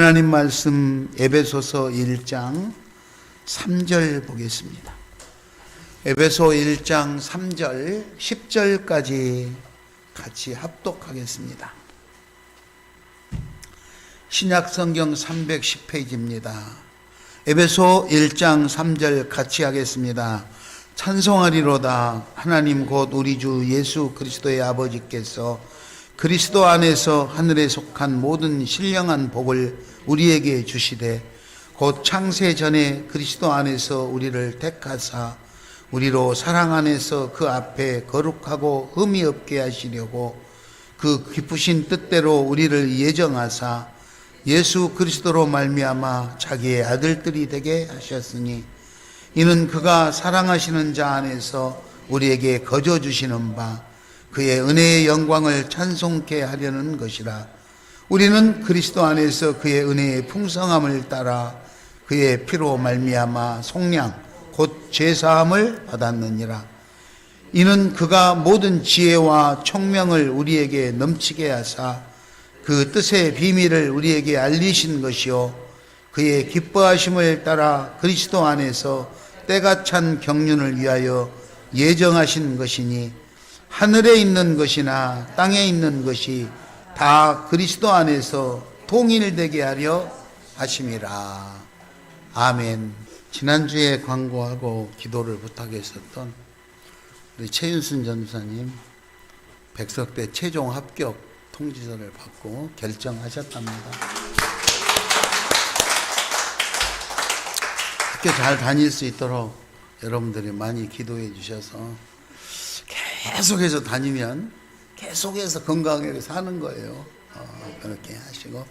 하나님 말씀 에베소서 1장 3절 보겠습니다. 에베소 1장 3절 10절까지 같이 합독하겠습니다. 신약성경 310페이지입니다. 에베소 1장 3절 같이 하겠습니다. 찬송하리로다. 하나님 곧 우리 주 예수 그리스도의 아버지께서 그리스도 안에서 하늘에 속한 모든 신령한 복을 우리에게 주시되 곧 창세 전에 그리스도 안에서 우리를 택하사 우리로 사랑 안에서 그 앞에 거룩하고 흠이 없게 하시려고 그 기쁘신 뜻대로 우리를 예정하사 예수 그리스도로 말미암아 자기의 아들들이 되게 하셨으니 이는 그가 사랑하시는 자 안에서 우리에게 거저 주시는 바 그의 은혜의 영광을 찬송케 하려는 것이라. 우리는 그리스도 안에서 그의 은혜의 풍성함을 따라 그의 피로 말미암아 속량 곧 죄사함을 받았느니라. 이는 그가 모든 지혜와 총명을 우리에게 넘치게 하사 그 뜻의 비밀을 우리에게 알리신 것이요 그의 기뻐하심을 따라 그리스도 안에서 때가 찬 경륜을 위하여 예정하신 것이니 하늘에 있는 것이나 땅에 있는 것이 다 그리스도 안에서 통일되게 하려 하심이라. 아멘. 지난주에 광고하고 기도를 부탁했었던 우리 최윤순 전사님 백석대 최종 합격 통지서를 받고 결정하셨답니다. 학교 잘 다닐 수 있도록 여러분들이 많이 기도해 주셔서 계속해서 다니면 계속해서 건강하게 사는 거예요. 그렇게 하시고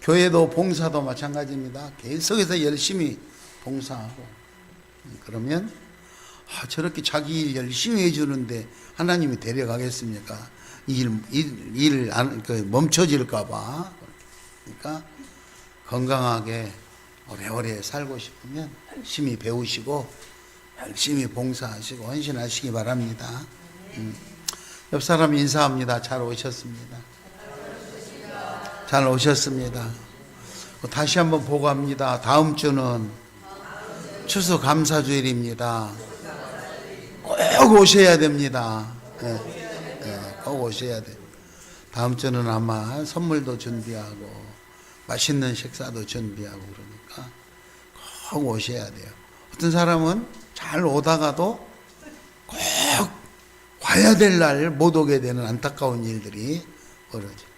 교회도 봉사도 마찬가지입니다. 계속해서 열심히 봉사하고 그러면 저렇게 자기 일 열심히 해주는데 하나님이 데려가겠습니까? 일 멈춰질까 봐. 그러니까 건강하게 오래오래 살고 싶으면 열심히 배우시고 열심히 봉사하시고 헌신하시기 바랍니다. 옆 사람 인사합니다. 잘 오셨습니다. 잘 오셨습니다. 다시 한번 보고합니다. 다음 주는 추수감사주일입니다. 꼭 오셔야 됩니다. 꼭 오셔야 돼요. 다음 주는 아마 선물도 준비하고 맛있는 식사도 준비하고 그러니까 꼭 오셔야 돼요. 어떤 사람은 잘 오다가도 꼭 와야 될 날 못 오게 되는 안타까운 일들이 벌어져요.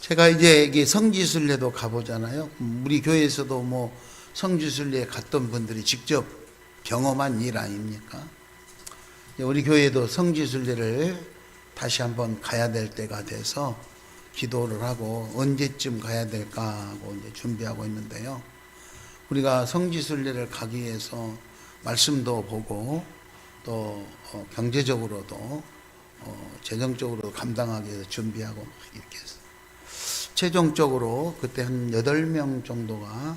제가 이제 성지순례도 가보잖아요. 우리 교회에서도 뭐 성지순례에 갔던 분들이 직접 경험한 일 아닙니까? 우리 교회도 성지순례를 다시 한번 가야 될 때가 돼서 기도를 하고 언제쯤 가야 될까 하고 이제 준비하고 있는데요. 우리가 성지순례를 가기 위해서 말씀도 보고 또 경제적으로도 재정적으로 감당하기 위해서 준비하고 이렇게 했어요. 최종적으로 그때 한 8명 정도가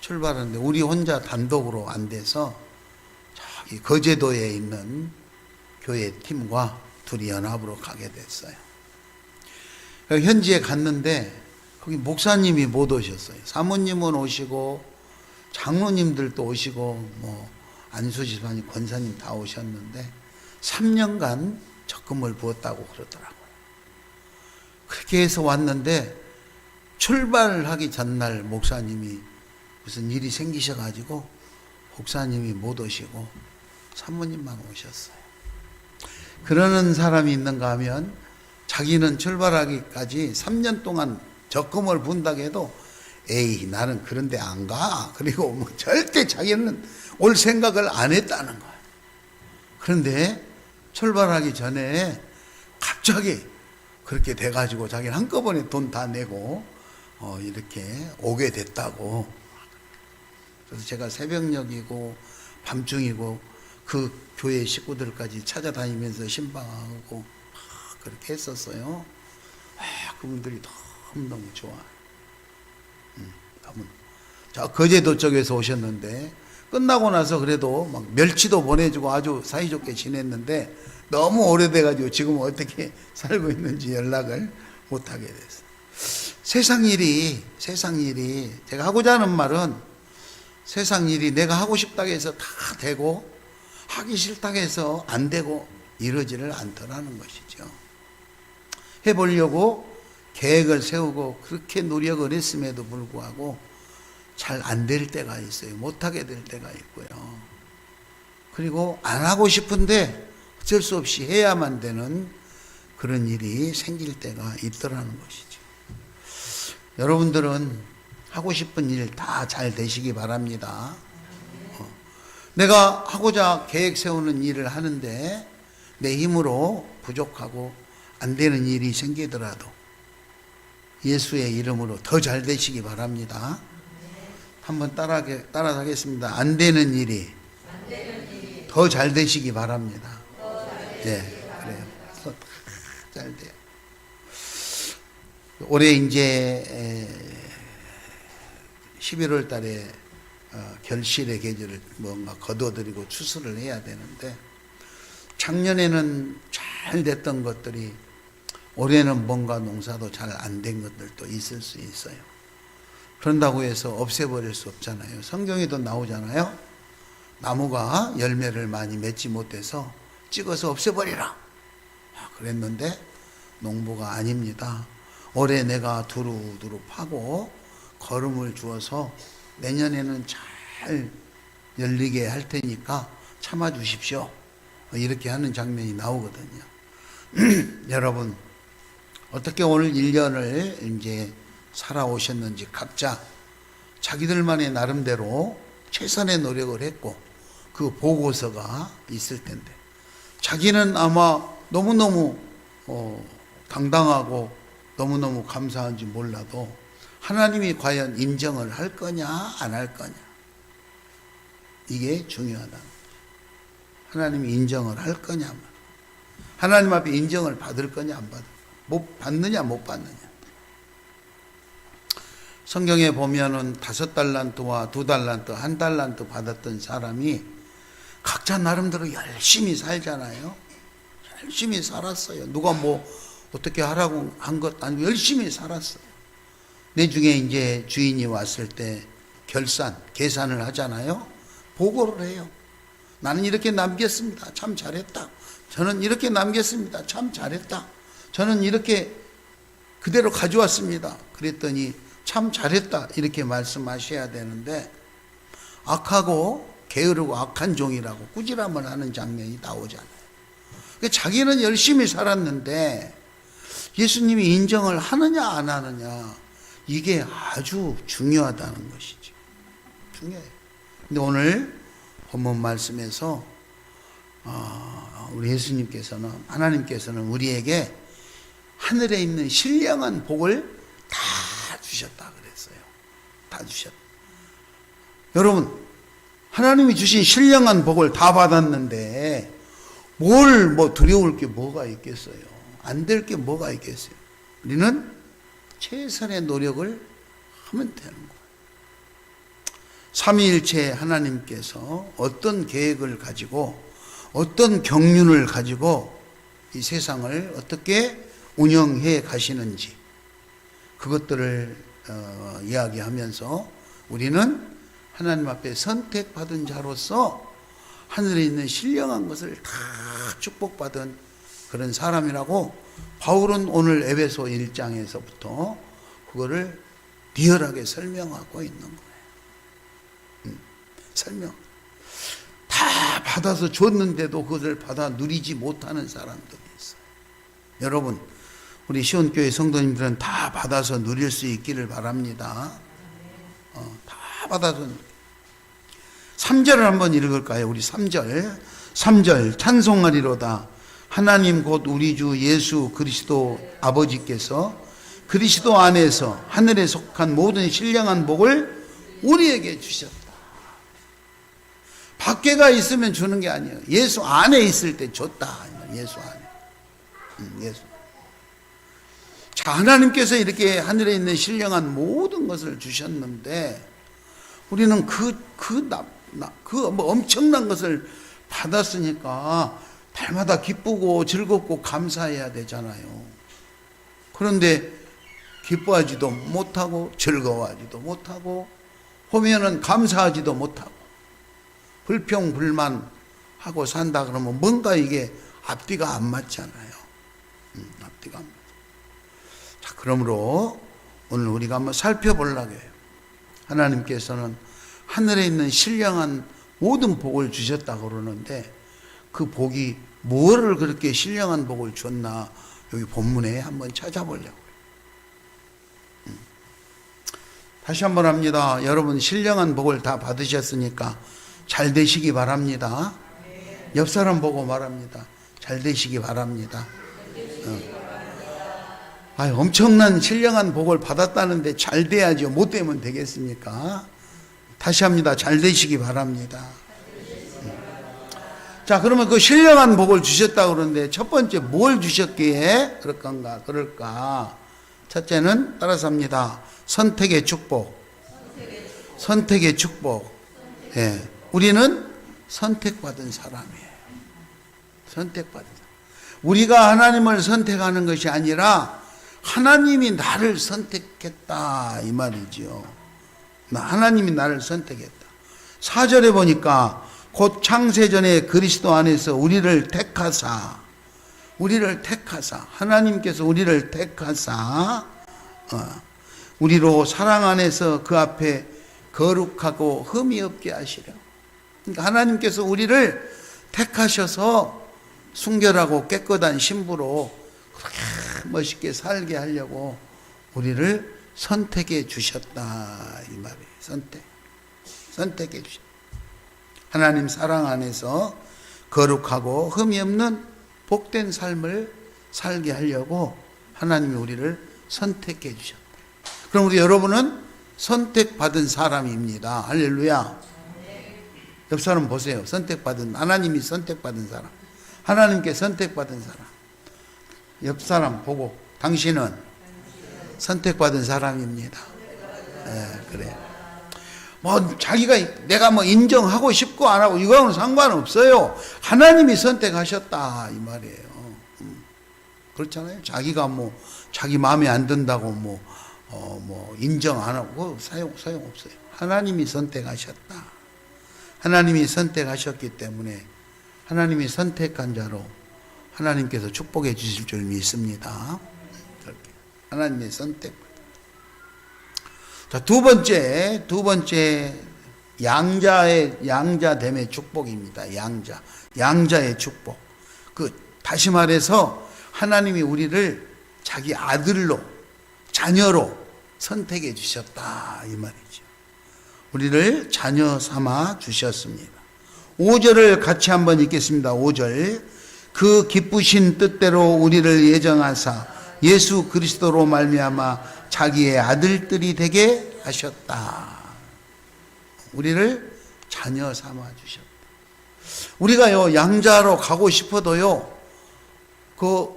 출발하는데 우리 혼자 단독으로 안 돼서 저기 거제도에 있는 교회 팀과 둘이 연합으로 가게 됐어요. 현지에 갔는데 거기 목사님이 못 오셨어요. 사모님은 오시고 장로님들도 오시고 뭐 안수집사님, 권사님 다 오셨는데 3년간 적금을 부었다고 그러더라고요. 그렇게 해서 왔는데 출발하기 전날 목사님이 무슨 일이 생기셔가지고 목사님이 못 오시고 사모님만 오셨어요. 그러는 사람이 있는가 하면 자기는 출발하기까지 3년 동안 적금을 분다고 해도 에이 나는 그런데 안 가. 그리고 뭐 절대 자기는 올 생각을 안 했다는 거예요. 그런데 출발하기 전에 갑자기 그렇게 돼가지고 자기는 한꺼번에 돈 다 내고 이렇게 오게 됐다고. 그래서 제가 새벽녘이고 밤중이고 그 교회 식구들까지 찾아다니면서 신방하고 그렇게 했었어요. 그분들이 너무너무 좋아요. 저 거제도 쪽에서 오셨는데 끝나고 나서 그래도 막 멸치도 보내주고 아주 사이좋게 지냈는데 너무 오래돼가지고 지금 어떻게 살고 있는지 연락을 못하게 됐어요. 세상 일이 제가 하고자 하는 말은 세상 일이 내가 하고 싶다고 해서 다 되고 하기 싫다고 해서 안 되고 이러지를 않더라는 것이죠. 해보려고 계획을 세우고 그렇게 노력을 했음에도 불구하고 잘 안 될 때가 있어요. 못하게 될 때가 있고요. 그리고 안 하고 싶은데 어쩔 수 없이 해야만 되는 그런 일이 생길 때가 있더라는 것이죠. 여러분들은 하고 싶은 일 다 잘 되시기 바랍니다. 내가 하고자 계획 세우는 일을 하는데 내 힘으로 부족하고 안 되는 일이 생기더라도 예수의 이름으로 더 잘 되시기 바랍니다. 한번 따라하겠습니다. 안 되는 일이 더 잘 되시기 바랍니다. 네, 그래요. 잘 돼요. 올해 이제 11월 달에 결실의 계절을 뭔가 거둬들이고 추수를 해야 되는데 작년에는 잘 됐던 것들이 올해는 뭔가 농사도 잘 안 된 것들도 있을 수 있어요. 그런다고 해서 없애버릴 수 없잖아요. 성경에도 나오잖아요. 나무가 열매를 많이 맺지 못해서 찍어서 없애버리라 그랬는데 농부가 아닙니다. 올해 내가 두루두루 파고 거름을 주어서 내년에는 잘 열리게 할 테니까 참아 주십시오. 이렇게 하는 장면이 나오거든요. 여러분, 어떻게 오늘 1년을 이제 살아오셨는지 각자 자기들만의 나름대로 최선의 노력을 했고 그 보고서가 있을 텐데 자기는 아마 너무너무 당당하고 너무너무 감사한지 몰라도 하나님이 과연 인정을 할 거냐 안 할 거냐 이게 중요하다. 하나님이 인정을 할 거냐 하나님 앞에 인정을 받을 거냐 안 받느냐 못 받느냐. 성경에 보면은 5달란트와 2달란트 1달란트 받았던 사람이 각자 나름대로 열심히 살잖아요. 열심히 살았어요. 누가 뭐 어떻게 하라고 한 것 아니고 열심히 살았어요. 내 중에 이제 주인이 왔을 때 계산을 하잖아요. 보고를 해요. 나는 이렇게 남겼습니다. 참 잘했다. 저는 이렇게 남겼습니다. 참 잘했다. 저는 이렇게 그대로 가져왔습니다. 그랬더니 참 잘했다. 이렇게 말씀하셔야 되는데 악하고 게으르고 악한 종이라고 꾸지람을 하는 장면이 나오잖아요. 자기는 열심히 살았는데 예수님이 인정을 하느냐 안 하느냐 이게 아주 중요하다는 것이죠. 중요해요. 근데 오늘 본문 말씀에서 우리 예수님께서는 하나님께서는 우리에게 하늘에 있는 신령한 복을 다 주셨다 그랬어요. 다 주셨다. 여러분 하나님이 주신 신령한 복을 다 받았는데 뭘 두려울 게 뭐가 있겠어요? 안 될 게 뭐가 있겠어요? 우리는 최선의 노력을 하면 되는 거예요. 삼위일체 하나님께서 어떤 계획을 가지고 어떤 경륜을 가지고 이 세상을 어떻게 운영해 가시는지 그것들을 이야기하면서 우리는 하나님 앞에 선택받은 자로서 하늘에 있는 신령한 것을 다 축복받은 그런 사람이라고 바울은 오늘 에베소 1장에서부터 그거를 리얼하게 설명하고 있는 거예요. 설명. 다 받아서 줬는데도 그것을 받아 누리지 못하는 사람들이 있어요. 여러분, 우리 시온교회 성도님들은 다 받아서 누릴 수 있기를 바랍니다. 다 받아서 3절을 한번 읽을까요? 우리 3절 찬송하리로다. 하나님 곧 우리 주 예수 그리스도 아버지께서 그리스도 안에서 하늘에 속한 모든 신령한 복을 우리에게 주셨다. 밖에가 있으면 주는 게 아니에요. 예수 안에 있을 때 줬다. 예수 안에. 예수. 자, 하나님께서 이렇게 하늘에 있는 신령한 모든 것을 주셨는데 우리는 엄청난 것을 받았으니까 달마다 기쁘고 즐겁고 감사해야 되잖아요. 그런데 기뻐하지도 못하고 즐거워하지도 못하고 보면은 감사하지도 못하고 불평불만하고 산다 그러면 뭔가 이게 앞뒤가 안 맞잖아요. 앞뒤가 안 맞아요. 자, 그러므로 오늘 우리가 한번 살펴보려고 해요. 하나님께서는 하늘에 있는 신령한 모든 복을 주셨다고 그러는데 그 복이 뭐를 그렇게 신령한 복을 줬나 여기 본문에 한번 찾아보려고. 다시 한번 합니다. 여러분 신령한 복을 다 받으셨으니까 잘 되시기 바랍니다. 옆 사람 보고 말합니다. 잘 되시기 바랍니다. 엄청난 신령한 복을 받았다는데 잘 돼야죠. 못 되면 되겠습니까? 다시 합니다. 잘 되시기 바랍니다. 자, 그러면 그 신령한 복을 주셨다고 그러는데 첫 번째 뭘 주셨기에 그럴까? 첫째는 따라서 합니다. 선택의 축복. 선택의 축복. 예. 우리는 선택받은 사람이에요. 선택받은 사람. 우리가 하나님을 선택하는 것이 아니라 하나님이 나를 선택했다 이 말이죠. 하나님이 나를 선택했다. 4절에 보니까 곧 창세전에 그리스도 안에서 우리를 택하사 하나님께서 우리를 택하사 우리로 사랑 안에서 그 앞에 거룩하고 흠이 없게 하시려. 그러니까 하나님께서 우리를 택하셔서 순결하고 깨끗한 신부로 그렇게 멋있게 살게 하려고 우리를 선택해 주셨다 이 말이에요. 선택해 주셨다. 하나님 사랑 안에서 거룩하고 흠이 없는 복된 삶을 살게 하려고 하나님이 우리를 선택해 주셨다. 그럼 우리 여러분은 선택받은 사람입니다. 할렐루야. 옆 사람 보세요. 하나님이 선택받은 사람. 하나님께 선택받은 사람. 옆 사람 보고 당신은 선택받은 사람입니다. 네, 그래. 내가 인정하고 싶고 안 하고 이거는 상관없어요. 하나님이 선택하셨다 이 말이에요. 그렇잖아요. 자기가 자기 마음에 안 든다고 인정 안 하고 소용없어요. 하나님이 선택하셨다. 하나님이 선택하셨기 때문에 하나님이 선택한 자로 하나님께서 축복해 주실 줄 믿습니다. 하나님의 선택. 자, 두 번째 양자됨의 축복입니다. 양자의 축복. 다시 말해서 하나님이 우리를 자기 아들로 자녀로 선택해 주셨다 이 말이죠. 우리를 자녀 삼아 주셨습니다. 5절을 같이 한번 읽겠습니다. 5절. 그 기쁘신 뜻대로 우리를 예정하사 예수 그리스도로 말미암아 자기의 아들들이 되게 하셨다. 우리를 자녀 삼아 주셨다. 우리가요 양자로 가고 싶어도요 그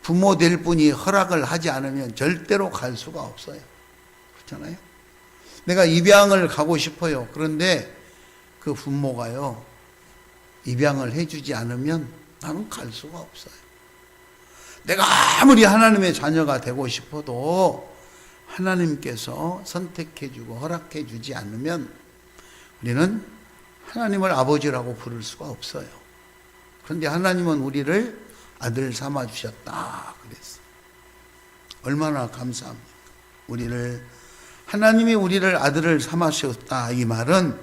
부모 될 분이 허락을 하지 않으면 절대로 갈 수가 없어요. 그렇잖아요. 내가 입양을 가고 싶어요. 그런데 그 부모가요 입양을 해주지 않으면 나는 갈 수가 없어요. 내가 아무리 하나님의 자녀가 되고 싶어도 하나님께서 선택해주고 허락해주지 않으면 우리는 하나님을 아버지라고 부를 수가 없어요. 그런데 하나님은 우리를 아들 삼아주셨다 그랬어요. 얼마나 감사합니까? 하나님이 우리를 아들을 삼아주셨다 이 말은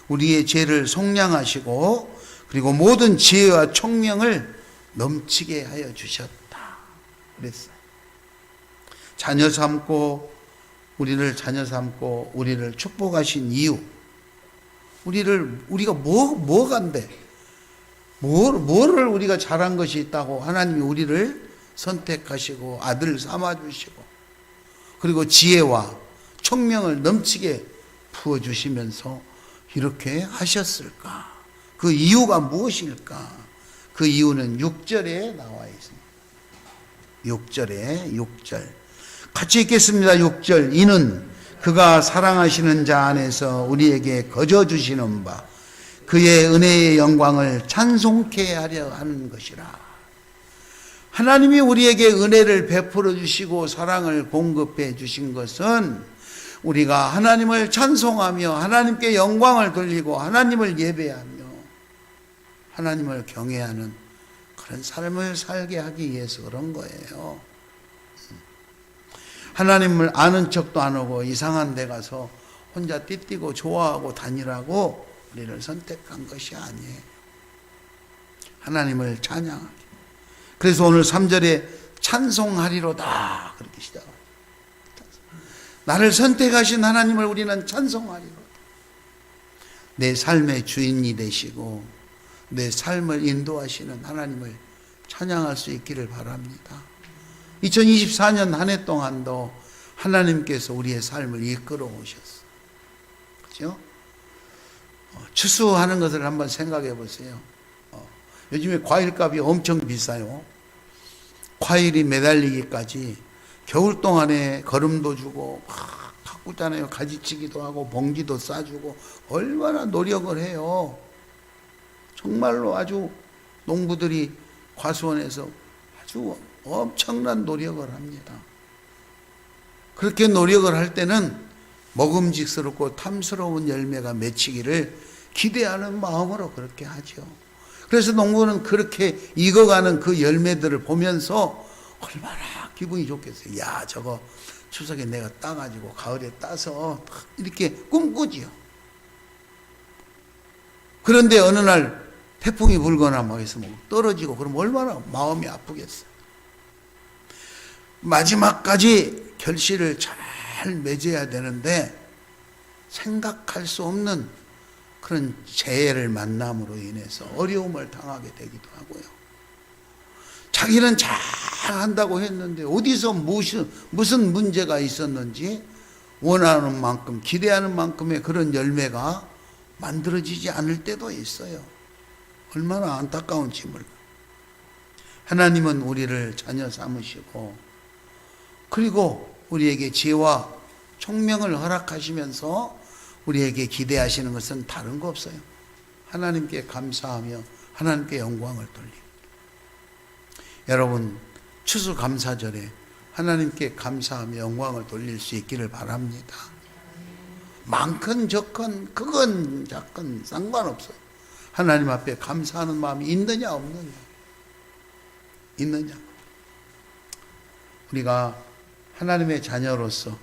우리의 죄를 속량하시고 그리고 모든 지혜와 총명을 넘치게 하여 주셨다 그랬어요. 우리를 자녀 삼고 우리를 축복하신 이유, 우리가 뭐간데 뭐를 우리가 잘한 것이 있다고 하나님이 우리를 선택하시고 아들 삼아주시고 그리고 지혜와 총명을 넘치게 부어주시면서 이렇게 하셨을까? 그 이유가 무엇일까? 그 이유는 6절에 나와 있습니다. 6절 같이 읽겠습니다. 6절. 이는 그가 사랑하시는 자 안에서 우리에게 거저 주시는 바 그의 은혜의 영광을 찬송케 하려 하는 것이라. 하나님이 우리에게 은혜를 베풀어 주시고 사랑을 공급해 주신 것은 우리가 하나님을 찬송하며 하나님께 영광을 돌리고 하나님을 예배하며 하나님을 경외하는 그런 삶을 살게 하기 위해서 그런 거예요. 하나님을 아는 척도 안 하고 이상한 데 가서 혼자 띠띠고 좋아하고 다니라고 우리를 선택한 것이 아니에요. 하나님을 찬양하기. 그래서 오늘 3절에 찬송하리로다 그렇게 시작합니다. 나를 선택하신 하나님을 우리는 찬송하리로다. 내 삶의 주인이 되시고 내 삶을 인도하시는 하나님을 찬양할 수 있기를 바랍니다. 2024년 한 해 동안도 하나님께서 우리의 삶을 이끌어 오셨어요. 그렇죠? 추수하는 것을 한번 생각해 보세요. 요즘에 과일값이 엄청 비싸요. 과일이 매달리기까지 겨울 동안에 거름도 주고 막 가꾸잖아요. 가지치기도 하고 봉지도 싸주고 얼마나 노력을 해요. 정말로 아주 농부들이 과수원에서 아주 엄청난 노력을 합니다. 그렇게 노력을 할 때는 먹음직스럽고 탐스러운 열매가 맺히기를 기대하는 마음으로 그렇게 하죠. 그래서 농부는 그렇게 익어가는 그 열매들을 보면서 얼마나 기분이 좋겠어요. 야, 저거 추석에 내가 따가지고 가을에 따서 이렇게 꿈꾸지요. 그런데 어느 날 태풍이 불거나 뭐 해서 뭐 떨어지고 그럼 얼마나 마음이 아프겠어요. 마지막까지 결실을 잘 맺어야 되는데 생각할 수 없는 그런 재해를 만남으로 인해서 어려움을 당하게 되기도 하고요. 자기는 잘 한다고 했는데 어디서 무슨 문제가 있었는지 원하는 만큼 기대하는 만큼의 그런 열매가 만들어지지 않을 때도 있어요. 얼마나 안타까운지 몰라요. 하나님은 우리를 자녀 삼으시고 그리고 우리에게 지혜와 총명을 허락하시면서 우리에게 기대하시는 것은 다른 거 없어요. 하나님께 감사하며 하나님께 영광을 돌리고. 여러분 추수감사절에 하나님께 감사하며 영광을 돌릴 수 있기를 바랍니다. 많건 적건 크건 작건 상관없어요. 하나님 앞에 감사하는 마음이 있느냐 없느냐. 있느냐. 우리가 하나님의 자녀로서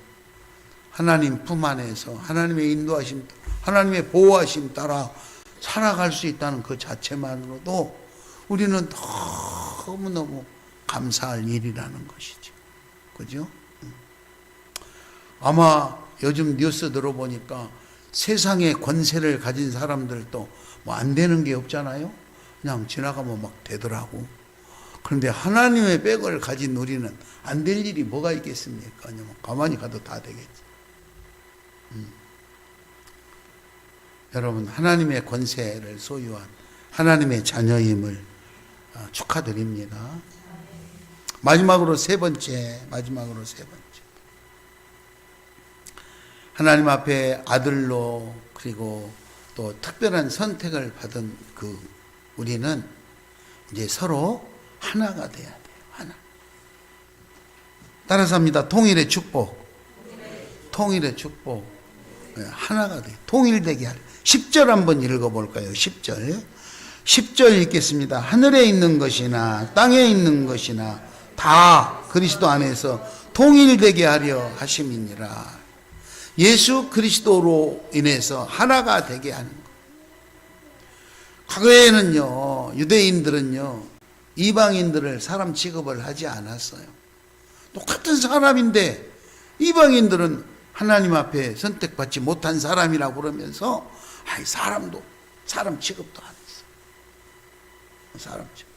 하나님 품 안에서 하나님의 인도하심, 하나님의 보호하심 따라 살아갈 수 있다는 그 자체만으로도 우리는 너무너무 감사할 일이라는 것이죠. 그죠? 아마 요즘 뉴스 들어보니까 세상의 권세를 가진 사람들도 뭐 안 되는 게 없잖아요. 그냥 지나가면 막 되더라고. 그런데 하나님의 백을 가진 우리는 안 될 일이 뭐가 있겠습니까? 그냥 가만히 가도 다 되겠지. 여러분 하나님의 권세를 소유한 하나님의 자녀임을 축하드립니다. 마지막으로 세 번째. 하나님 앞에 아들로 그리고 또 특별한 선택을 받은 그 우리는 이제 서로 하나가 돼야 돼요. 하나. 따라서 합니다. 통일의 축복. 통일의 축복. 하나가 돼. 통일되게 하라. 10절 한번 읽어볼까요? 10절. 10절 읽겠습니다. 하늘에 있는 것이나 땅에 있는 것이나 다 그리스도 안에서 통일되게 하려 하심이니라. 예수 그리스도로 인해서 하나가 되게 하는 것. 과거에는요, 유대인들은요, 이방인들을 사람 취급을 하지 않았어요. 똑같은 사람인데 이방인들은 하나님 앞에 선택받지 못한 사람이라고 그러면서 사람도 사람 취급도 안 했어요. 사람 취급.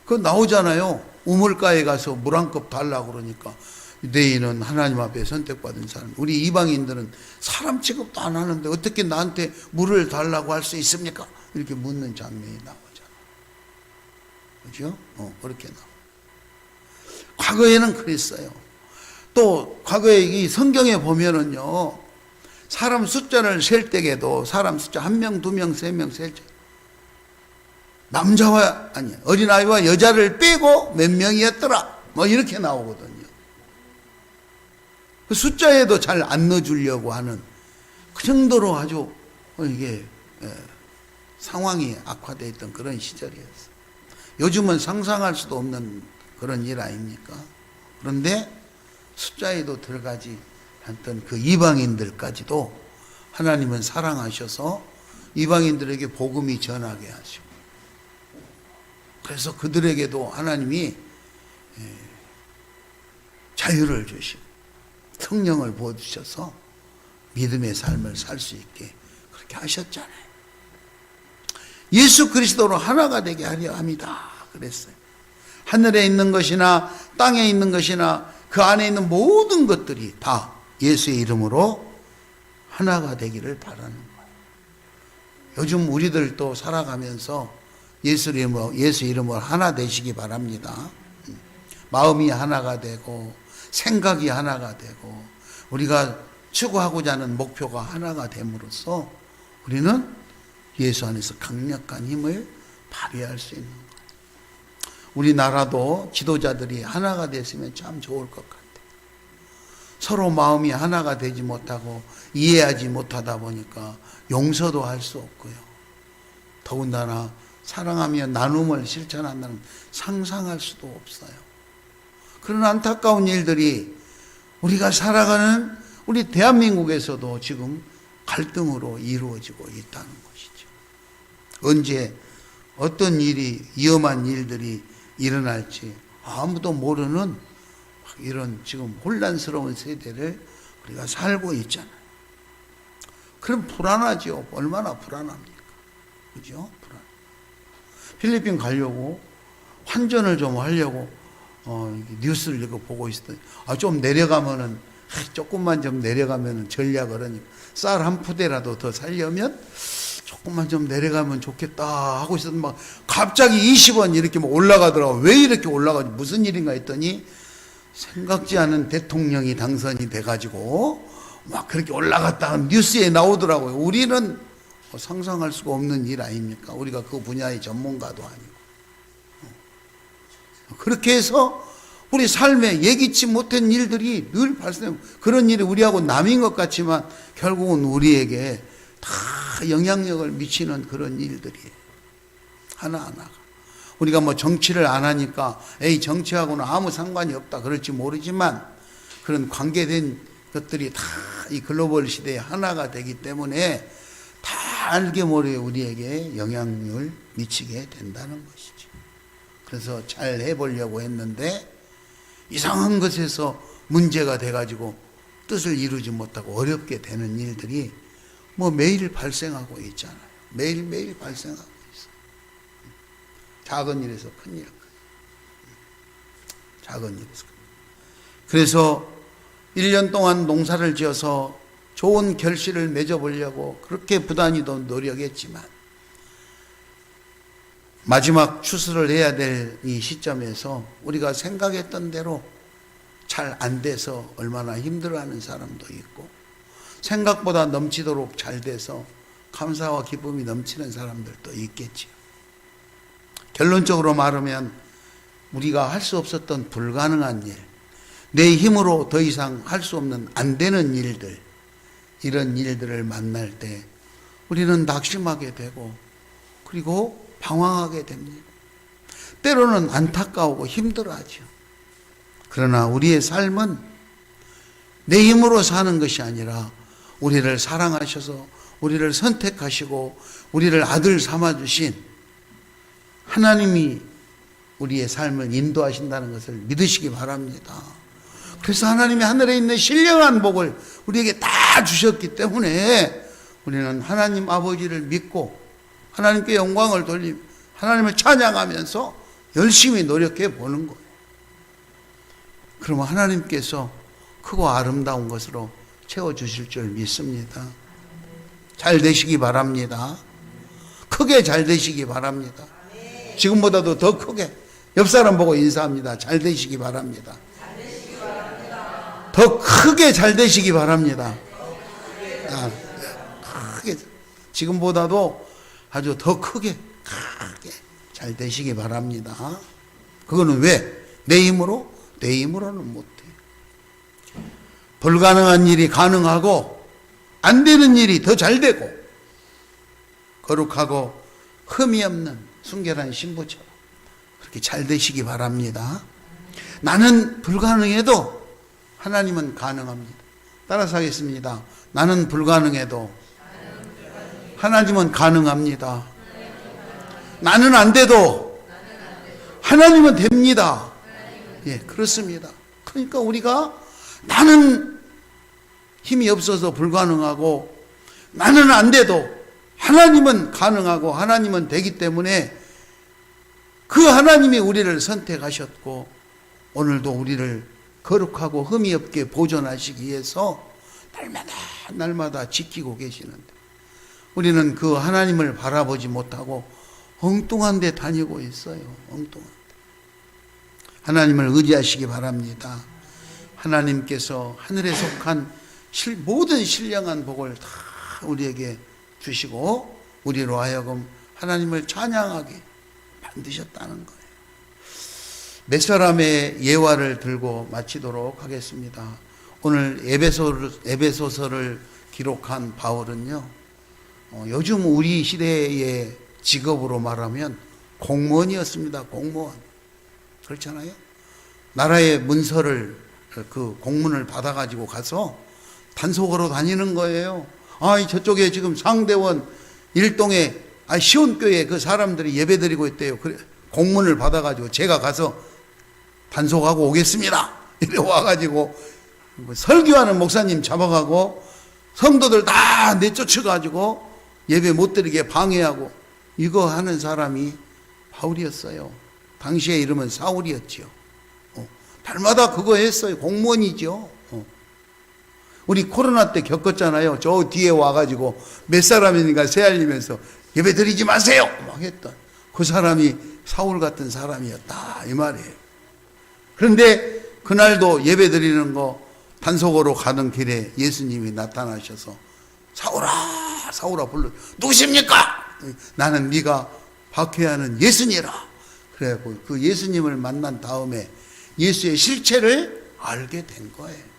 그거 나오잖아요. 우물가에 가서 물 한 컵 달라고 그러니까 유대인은 하나님 앞에 선택받은 사람, 우리 이방인들은 사람 취급도 안 하는데 어떻게 나한테 물을 달라고 할 수 있습니까? 이렇게 묻는 장면이 나오잖아요. 그렇죠? 그렇게 나와요. 과거에는 그랬어요. 또 과거에 이 성경에 보면은요, 사람 숫자를 셀 때에도 사람 숫자 1명, 2명, 3명 셀 때 남자와 아니 어린아이와 여자를 빼고 몇 명이었더라 뭐 이렇게 나오거든요. 그 숫자에도 잘 안 넣어주려고 하는 그 정도로 아주 이게 상황이 악화되어 있던 그런 시절이었어요. 요즘은 상상할 수도 없는 그런 일 아닙니까? 그런데 숫자에도 들어가지 않던 그 이방인들까지도 하나님은 사랑하셔서 이방인들에게 복음이 전하게 하시고, 그래서 그들에게도 하나님이 자유를 주시고 성령을 부어주셔서 믿음의 삶을 살 수 있게 그렇게 하셨잖아요. 예수 그리스도로 하나가 되게 하려 합니다 그랬어요. 하늘에 있는 것이나 땅에 있는 것이나 그 안에 있는 모든 것들이 다 예수의 이름으로 하나가 되기를 바라는 거예요. 요즘 우리들도 살아가면서 예수 이름으로 하나 되시기 바랍니다. 마음이 하나가 되고 생각이 하나가 되고 우리가 추구하고자 하는 목표가 하나가 됨으로써 우리는 예수 안에서 강력한 힘을 발휘할 수 있는 거예요. 우리나라도 지도자들이 하나가 됐으면 참 좋을 것 같아요. 서로 마음이 하나가 되지 못하고 이해하지 못하다 보니까 용서도 할 수 없고요. 더군다나 사랑하며 나눔을 실천한다는 상상할 수도 없어요. 그런 안타까운 일들이 우리가 살아가는 우리 대한민국에서도 지금 갈등으로 이루어지고 있다는 것이죠. 언제 어떤 일이 위험한 일들이 일어날지 아무도 모르는 이런 지금 혼란스러운 세대를 우리가 살고 있잖아요. 그럼 불안하죠. 얼마나 불안합니까? 그죠? 불안. 필리핀 가려고 환전을 좀 하려고 뉴스를 이거 보고 있었더니 좀 내려가면은 조금만 좀 내려가면은 전략을 하니까 쌀 한 푸대라도 더 살려면 조금만 좀 내려가면 좋겠다 하고 있었는데 막 갑자기 20원 이렇게 막 올라가더라고. 왜 이렇게 올라가지? 무슨 일인가 했더니 생각지 않은 대통령이 당선이 돼가지고 막 그렇게 올라갔다 뉴스에 나오더라고요. 우리는 상상할 수가 없는 일 아닙니까? 우리가 그 분야의 전문가도 아니고. 그렇게 해서 우리 삶에 예기치 못한 일들이 늘 발생해요. 그런 일이 우리하고 남인 것 같지만 결국은 우리에게 다 영향력을 미치는 그런 일들이에요. 하나하나가. 우리가 뭐 정치를 안 하니까 정치하고는 아무 상관이 없다 그럴지 모르지만 그런 관계된 것들이 다 이 글로벌 시대에 하나가 되기 때문에 다 알게 모르게 우리에게 영향력을 미치게 된다는 것이죠. 그래서 잘 해보려고 했는데 이상한 것에서 문제가 돼가지고 뜻을 이루지 못하고 어렵게 되는 일들이 뭐 매일 발생하고 있잖아요. 매일매일 발생하고 있어요. 작은 일에서 큰 일. 작은 일에서 큰 일. 그래서 1년 동안 농사를 지어서 좋은 결실을 맺어보려고 그렇게 부단히도 노력했지만 마지막 추수를 해야 될 이 시점에서 우리가 생각했던 대로 잘 안 돼서 얼마나 힘들어하는 사람도 있고 생각보다 넘치도록 잘 돼서 감사와 기쁨이 넘치는 사람들도 있겠지요. 결론적으로 말하면 우리가 할 수 없었던 불가능한 일, 내 힘으로 더 이상 할 수 없는 안 되는 일들, 이런 일들을 만날 때 우리는 낙심하게 되고 그리고 방황하게 됩니다. 때로는 안타까우고 힘들어하죠. 그러나 우리의 삶은 내 힘으로 사는 것이 아니라 우리를 사랑하셔서 우리를 선택하시고 우리를 아들 삼아주신 하나님이 우리의 삶을 인도하신다는 것을 믿으시기 바랍니다. 그래서 하나님이 하늘에 있는 신령한 복을 우리에게 다 주셨기 때문에 우리는 하나님 아버지를 믿고 하나님께 영광을 돌리며 하나님을 찬양하면서 열심히 노력해 보는 거예요. 그러면 하나님께서 크고 아름다운 것으로 채워주실 줄 믿습니다. 잘 되시기 바랍니다. 크게 잘 되시기 바랍니다. 지금보다도 더 크게 옆 사람 보고 인사합니다. 잘 되시기 바랍니다. 더 크게 잘 되시기 바랍니다. 크게 지금보다도 아주 더 크게 잘 되시기 바랍니다. 그거는 왜? 내 힘으로? 내 힘으로는 못해. 불가능한 일이 가능하고 안 되는 일이 더 잘 되고 거룩하고 흠이 없는 순결한 신부처럼 그렇게 잘 되시기 바랍니다. 나는 불가능해도 하나님은 가능합니다. 따라서 하겠습니다. 나는 불가능해도 하나님은 가능합니다. 나는 안 돼도 하나님은 됩니다. 예, 그렇습니다. 그러니까 우리가 나는 힘이 없어서 불가능하고 나는 안 돼도 하나님은 가능하고 하나님은 되기 때문에 그 하나님이 우리를 선택하셨고 오늘도 우리를 거룩하고 흠이 없게 보존하시기 위해서 날마다 지키고 계시는데 우리는 그 하나님을 바라보지 못하고 엉뚱한 데 다니고 있어요. 엉뚱한 데. 하나님을 의지하시기 바랍니다. 하나님께서 하늘에 속한 모든 신령한 복을 다 우리에게 주시고 우리로 하여금 하나님을 찬양하게 만드셨다는 거예요. 몇 사람의 예화를 들고 마치도록 하겠습니다. 오늘 에베소서를 기록한 바울은요, 요즘 우리 시대의 직업으로 말하면 공무원이었습니다. 공무원. 그렇잖아요. 나라의 문서를 그 공문을 받아가지고 가서 단속으로 다니는 거예요. 저쪽에 지금 상대원 일동에 시온교회 그 사람들이 예배드리고 있대요. 그래, 공문을 받아가지고 제가 가서 단속하고 오겠습니다. 이래 와가지고 설교하는 목사님 잡아가고 성도들 다 내쫓아가지고 예배 못 드리게 방해하고 이거 하는 사람이 바울이었어요. 당시의 이름은 사울이었죠. 달마다 그거 했어요. 공무원이죠. 우리 코로나 때 겪었잖아요. 저 뒤에 와가지고 몇 사람이니까 새알리면서 예배 드리지 마세요 막 했던 그 사람이 사울 같은 사람이었다 이 말이에요. 그런데 그날도 예배 드리는 거 단속으로 가는 길에 예수님이 나타나셔서 사울아 사울아 불러 누구십니까? 나는 네가 박해하는 예수니라. 그래갖고 그 예수님을 만난 다음에 예수의 실체를 알게 된 거예요.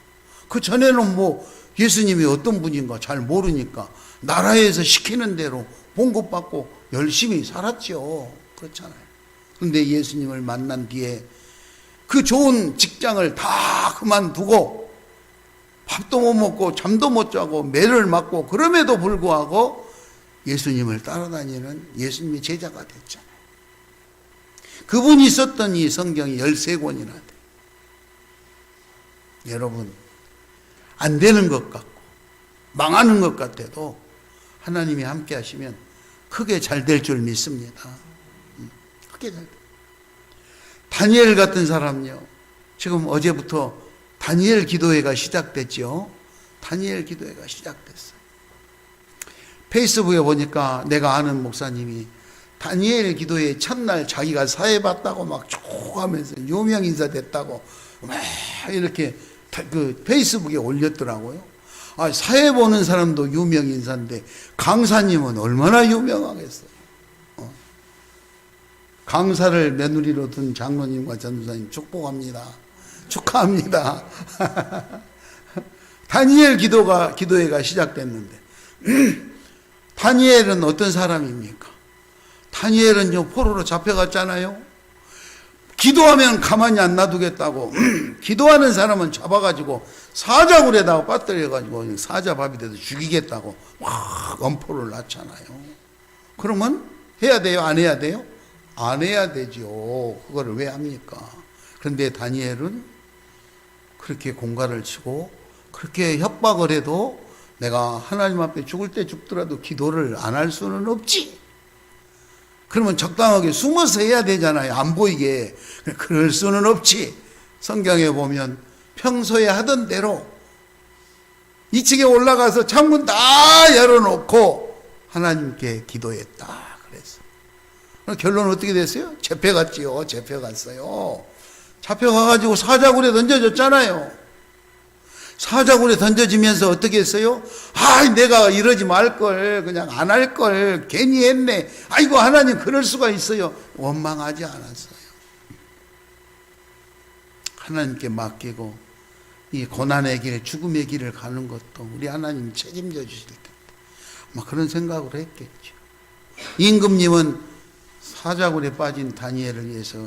그 전에는 뭐 예수님이 어떤 분인가 잘 모르니까 나라에서 시키는 대로 봉급받고 열심히 살았죠. 그렇잖아요. 그런데 예수님을 만난 뒤에 그 좋은 직장을 다 그만두고 밥도 못 먹고 잠도 못 자고 매를 맞고 그럼에도 불구하고 예수님을 따라다니는 예수님의 제자가 됐잖아요. 그분이 썼던 이 성경이 13권이나 돼요. 여러분 안 되는 것 같고 망하는 것 같아도 하나님이 함께 하시면 크게 잘 될 줄 믿습니다. 크게 잘 돼. 다니엘 같은 사람요. 지금 어제부터 다니엘 기도회가 시작됐죠. 다니엘 기도회가 시작됐어요. 페이스북에 보니까 내가 아는 목사님이 다니엘 기도회 첫날 자기가 사회 봤다고 막 촉하면서 유명 인사 됐다고 막 이렇게 그 페이스북에 올렸더라고요. 사회 보는 사람도 유명 인사인데 강사님은 얼마나 유명하겠어요. 강사를 며느리로 둔 장로님과 전도사님 축복합니다. 축하합니다. 다니엘 기도회가 시작됐는데 다니엘은 어떤 사람입니까? 다니엘은 포로로 잡혀갔잖아요. 기도하면 가만히 안 놔두겠다고 기도하는 사람은 잡아가지고 사자굴에다가 빠뜨려가지고 사자밥이 돼서 죽이겠다고 막 엄포를 놨잖아요. 그러면 해야 돼요? 안 해야 돼요? 안 해야 되죠. 그거를 왜 합니까? 그런데 다니엘은 그렇게 공갈을 치고 그렇게 협박을 해도 내가 하나님 앞에 죽을 때 죽더라도 기도를 안 할 수는 없지. 그러면 적당하게 숨어서 해야 되잖아요. 안 보이게. 그럴 수는 없지. 성경에 보면 평소에 하던 대로 2층에 올라가서 창문 다 열어놓고 하나님께 기도했다 그랬어. 결론은 어떻게 됐어요? 잡혀갔지요. 잡혀갔어요. 잡혀가가지고 사자굴에 던져졌잖아요. 사자굴에 던져지면서 어떻게 했어요? 아, 내가 이러지 말걸, 그냥 안 할걸, 괜히 했네. 아이고, 하나님 그럴 수가 있어요. 원망하지 않았어요. 하나님께 맡기고 이 고난의 길, 죽음의 길을 가는 것도 우리 하나님 책임져 주실 텐데 아마 그런 생각을 했겠죠. 임금님은 사자굴에 빠진 다니엘을 위해서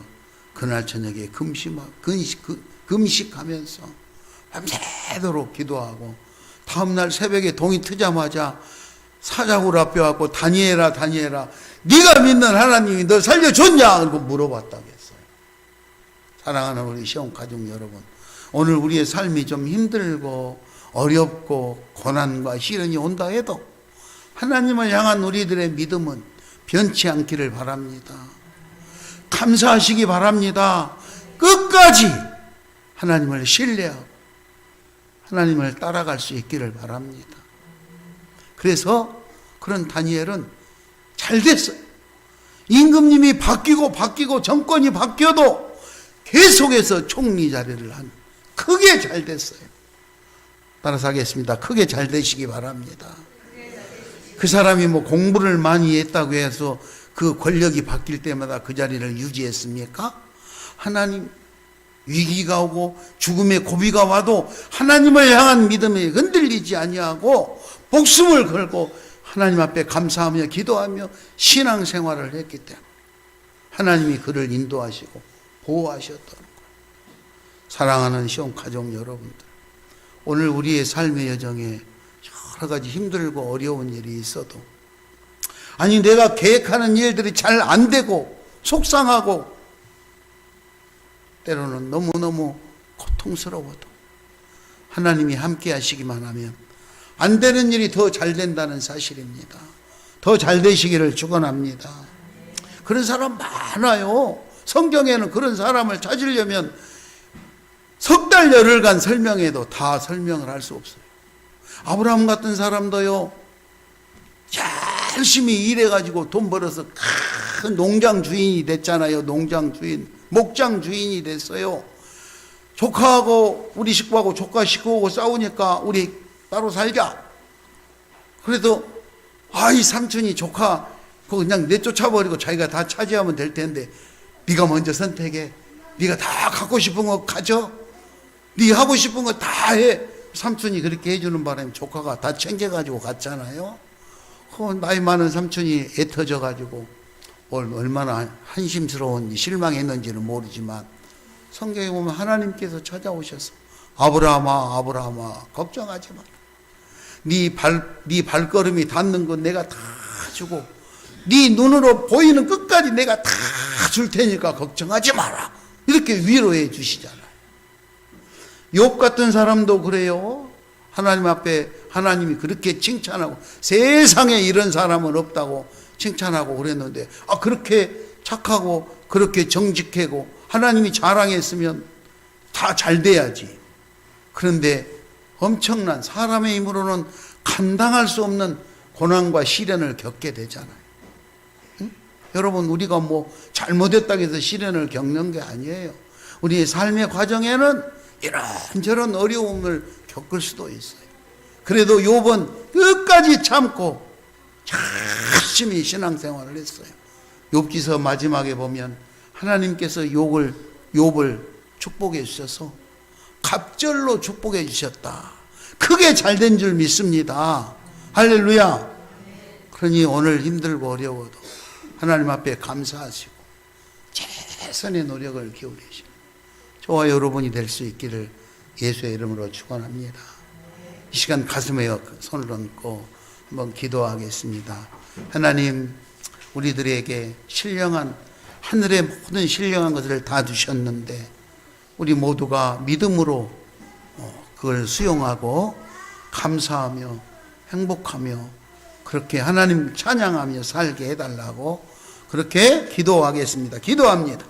그날 저녁에 금식하면서 밤새도록 기도하고 다음날 새벽에 동이 트자마자 사자굴 앞에 왔고 다니엘아 다니엘아 네가 믿는 하나님이 너 살려줬냐? 그러고 물어봤다고 했어요. 사랑하는 우리 시온가족 여러분, 오늘 우리의 삶이 좀 힘들고 어렵고 고난과 시련이 온다 해도 하나님을 향한 우리들의 믿음은 변치 않기를 바랍니다. 감사하시기 바랍니다. 끝까지 하나님을 신뢰하고 하나님을 따라갈 수 있기를 바랍니다. 그래서 그런 다니엘은 잘 됐어요. 임금님이 바뀌고 정권이 바뀌어도 계속해서 총리 자리를 한 크게 잘 됐어요. 따라서 하겠습니다. 크게 잘 되시기 바랍니다. 그 사람이 뭐 공부를 많이 했다고 해서 그 권력이 바뀔 때마다 그 자리를 유지했습니까? 하나님 위기가 오고 죽음의 고비가 와도 하나님을 향한 믿음에 흔들리지 아니하고 목숨을 걸고 하나님 앞에 감사하며 기도하며 신앙생활을 했기 때문에 하나님이 그를 인도하시고 보호하셨던 거예요. 사랑하는 시온가족 여러분들, 오늘 우리의 삶의 여정에 여러 가지 힘들고 어려운 일이 있어도, 아니 내가 계획하는 일들이 잘 안 되고 속상하고 때로는 너무너무 고통스러워도 하나님이 함께 하시기만 하면 안 되는 일이 더 잘 된다는 사실입니다. 더 잘 되시기를 축원합니다. 그런 사람 많아요. 성경에는 그런 사람을 찾으려면 석 달 열흘간 설명해도 다 설명을 할 수 없어요. 아브라함 같은 사람도요, 열심히 일해가지고 돈 벌어서 큰 농장 주인이 됐잖아요. 농장 주인, 목장 주인이 됐어요. 조카하고 우리 식구하고 조카 식구하고 싸우니까 우리 따로 살자. 그래도 이 삼촌이 조카 그거 그냥 내쫓아버리고 자기가 다 차지하면 될 텐데 네가 먼저 선택해. 네가 다 갖고 싶은 거 가져. 네 하고 싶은 거 다 해. 삼촌이 그렇게 해주는 바람에 조카가 다 챙겨가지고 갔잖아요. 나이 많은 삼촌이 애터져가지고 얼마나 한심스러운 실망했는지는 모르지만 성경에 보면 하나님께서 찾아오셔서 아브라함아 아브라함아 걱정하지 마라. 네 발걸음이 닿는 건 내가 다 주고 네 눈으로 보이는 끝까지 내가 다 줄 테니까 걱정하지 마라. 이렇게 위로해 주시잖아요. 욥 같은 사람도 그래요. 하나님 앞에 하나님이 그렇게 칭찬하고 세상에 이런 사람은 없다고 칭찬하고 그랬는데 그렇게 착하고 그렇게 정직하고 하나님이 자랑했으면 다 잘 돼야지. 그런데 엄청난 사람의 힘으로는 감당할 수 없는 고난과 시련을 겪게 되잖아요. 응? 여러분, 우리가 뭐 잘못했다고 해서 시련을 겪는 게 아니에요. 우리의 삶의 과정에는 이런저런 어려움을 겪을 수도 있어요. 그래도 욥은 끝까지 참고 열심히 신앙생활을 했어요. 욥기서 마지막에 보면 하나님께서 욥을 축복해 주셔서 갑절로 축복해 주셨다. 크게 잘된 줄 믿습니다. 할렐루야. 그러니 오늘 힘들고 어려워도 하나님 앞에 감사하시고 최선의 노력을 기울이시고 저와 여러분이 될 수 있기를 예수의 이름으로 축원합니다. 이 시간 가슴에 손을 얹고 한번 기도하겠습니다. 하나님, 우리들에게 신령한 하늘의 모든 신령한 것을 다 주셨는데 우리 모두가 믿음으로 그걸 수용하고 감사하며 행복하며 그렇게 하나님 찬양하며 살게 해달라고 그렇게 기도하겠습니다. 기도합니다.